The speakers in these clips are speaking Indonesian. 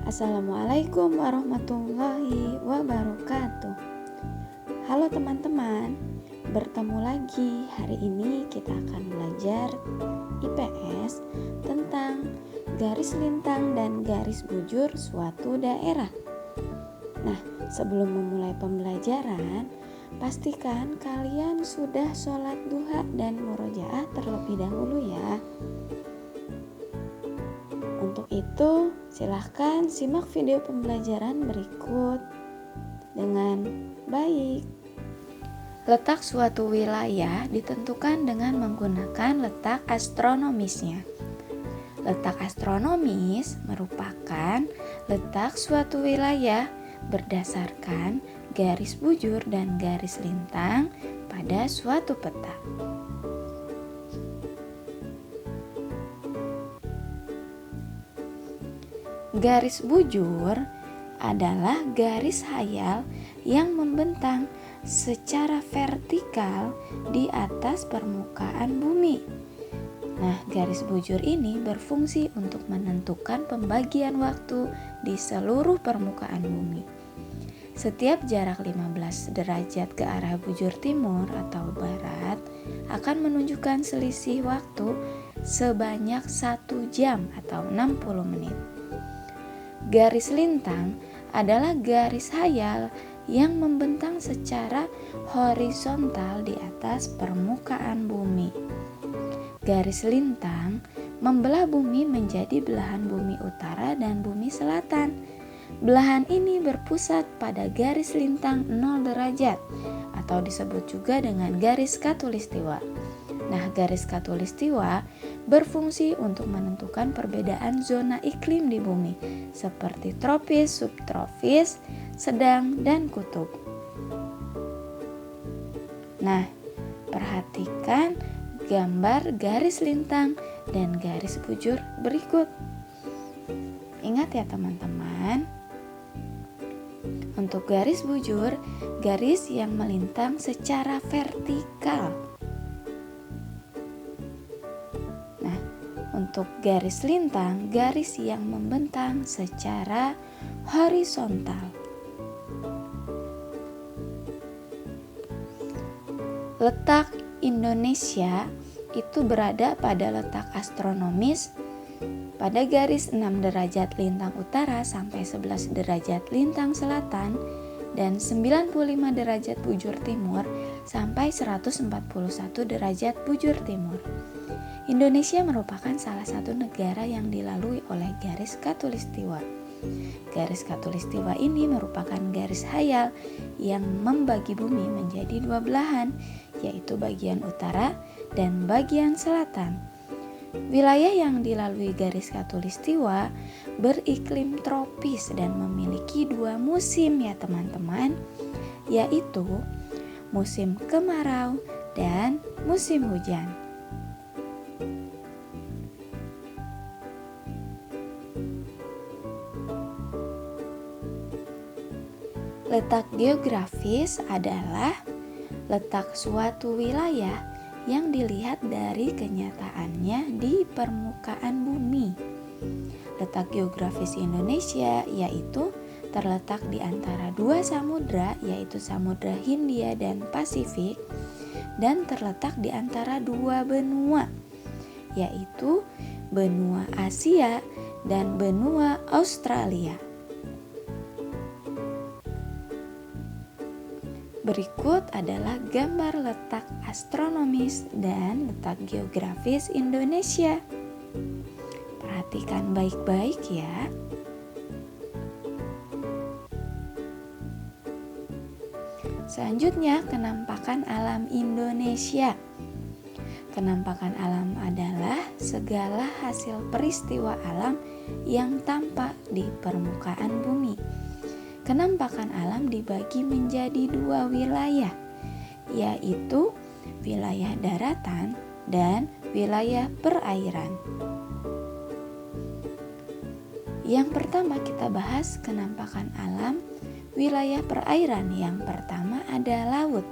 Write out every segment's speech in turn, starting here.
Assalamualaikum warahmatullahi wabarakatuh. Halo teman-teman, bertemu lagi. Hari ini kita akan belajar IPS tentang garis lintang dan garis bujur suatu daerah. Nah, sebelum memulai pembelajaran, pastikan kalian sudah sholat duha dan murojaah terlebih dahulu ya. Untuk itu, silahkan simak video pembelajaran berikut dengan baik. Letak suatu wilayah ditentukan dengan menggunakan letak astronomisnya. Letak astronomis merupakan letak suatu wilayah berdasarkan garis bujur dan garis lintang pada suatu peta. Garis bujur adalah garis hayal yang membentang secara vertikal di atas permukaan bumi. Nah, garis bujur ini berfungsi untuk menentukan pembagian waktu di seluruh permukaan bumi. Setiap jarak 15 derajat ke arah bujur timur atau barat akan menunjukkan selisih waktu sebanyak 1 jam atau 60 menit. Garis lintang adalah garis hayal yang membentang secara horizontal di atas permukaan bumi. Garis lintang membelah bumi menjadi belahan bumi utara dan bumi selatan. Belahan ini berpusat pada garis lintang 0 derajat atau disebut juga dengan garis khatulistiwa. Nah, garis khatulistiwa berfungsi untuk menentukan perbedaan zona iklim di bumi seperti tropis, subtropis, sedang, dan kutub. Nah, perhatikan gambar garis lintang dan garis bujur berikut. Ingat ya teman-teman, untuk garis bujur, garis yang melintang secara vertikal. Untuk garis lintang, garis yang membentang secara horizontal. Letak Indonesia itu berada pada letak astronomis pada garis 6 derajat lintang utara sampai 11 derajat lintang selatan dan 95 derajat bujur timur sampai 141 derajat bujur timur. Indonesia merupakan salah satu negara yang dilalui oleh garis khatulistiwa. Garis khatulistiwa ini merupakan garis hayal yang membagi bumi menjadi dua belahan, yaitu bagian utara dan bagian selatan. Wilayah yang dilalui garis khatulistiwa beriklim tropis dan memiliki 2 musim ya teman-teman, yaitu musim kemarau dan musim hujan. Letak geografis adalah letak suatu wilayah yang dilihat dari kenyataannya di permukaan bumi. Letak geografis Indonesia yaitu terletak di antara 2 samudra, yaitu Samudra Hindia dan Pasifik, dan terletak di antara 2 benua, yaitu benua Asia dan benua Australia. Berikut adalah gambar letak astronomis dan letak geografis Indonesia. Perhatikan baik-baik ya. Selanjutnya, kenampakan alam Indonesia. Kenampakan alam adalah segala hasil peristiwa alam yang tampak di permukaan bumi. Kenampakan alam dibagi menjadi 2 wilayah, yaitu wilayah daratan dan wilayah perairan. Yang pertama kita bahas kenampakan alam wilayah perairan. Yang pertama ada laut.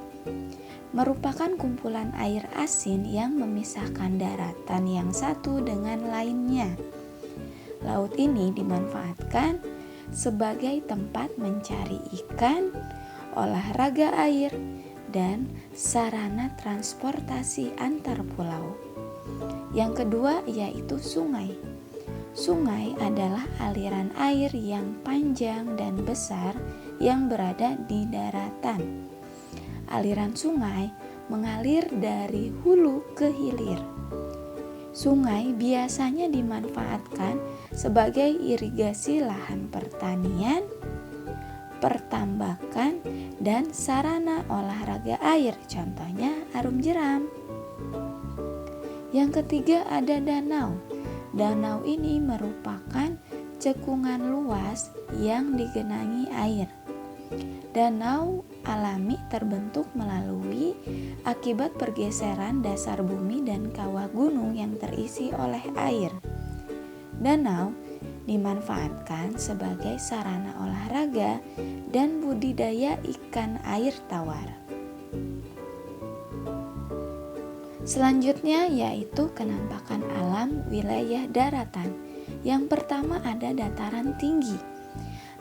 Merupakan kumpulan air asin yang memisahkan daratan yang satu dengan lainnya. Laut ini dimanfaatkan sebagai tempat mencari ikan, olahraga air, dan sarana transportasi antar pulau. Yang kedua yaitu sungai. Sungai adalah aliran air yang panjang dan besar yang berada di daratan. Aliran sungai mengalir dari hulu ke hilir. Sungai biasanya dimanfaatkan sebagai irigasi lahan pertanian, pertambakan, dan sarana olahraga air, contohnya arum jeram. Yang ketiga ada danau. Danau ini merupakan cekungan luas yang digenangi air. Danau alami terbentuk melalui akibat pergeseran dasar bumi dan kawah gunung yang terisi oleh air. Danau dimanfaatkan sebagai sarana olahraga dan budidaya ikan air tawar. Selanjutnya yaitu kenampakan alam wilayah daratan. Yang pertama ada dataran tinggi.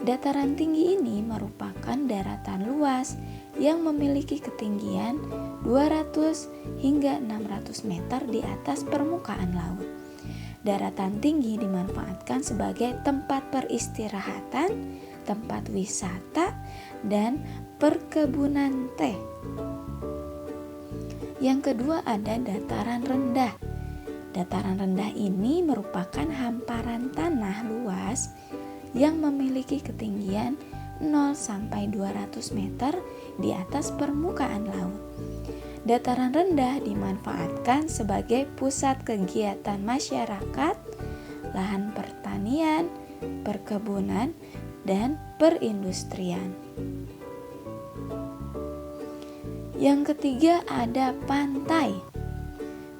Dataran tinggi ini merupakan daratan luas yang memiliki ketinggian 200 hingga 600 meter di atas permukaan laut. Daratan tinggi dimanfaatkan sebagai tempat peristirahatan, tempat wisata, dan perkebunan teh. Yang kedua ada dataran rendah. Dataran rendah ini merupakan hamparan tanah luas yang memiliki ketinggian 0 sampai 200 meter di atas permukaan laut. Dataran rendah dimanfaatkan sebagai pusat kegiatan masyarakat, lahan pertanian, perkebunan, dan perindustrian. Yang ketiga ada pantai,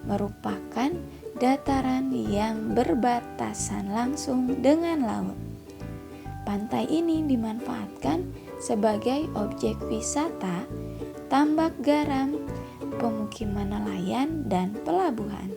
merupakan dataran yang berbatasan langsung dengan laut. Pantai ini dimanfaatkan sebagai objek wisata, tambak garam, pemukiman nelayan, dan pelabuhan.